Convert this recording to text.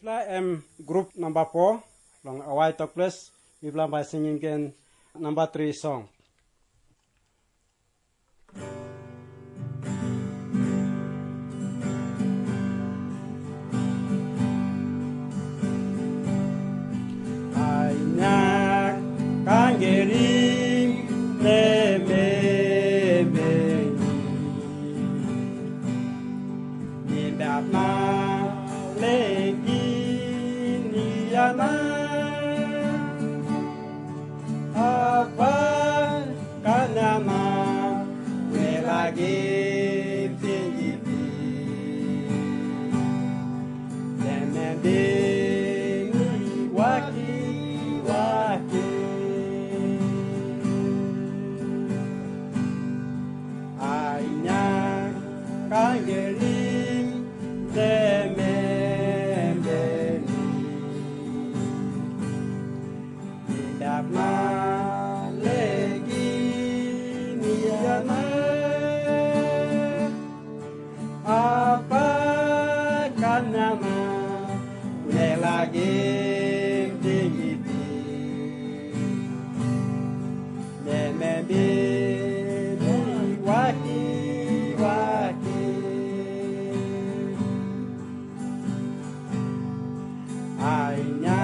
Mifla group number 4 long away talk plus Mifla by singing again number 3 song. Ainak kangering lebebe ni batna legi ni yana apa kanama welagi tinggi demende Kangeling demembeni Tidak lagi niana Apakah nama lagi tinggi demembeni waki-waki Ainya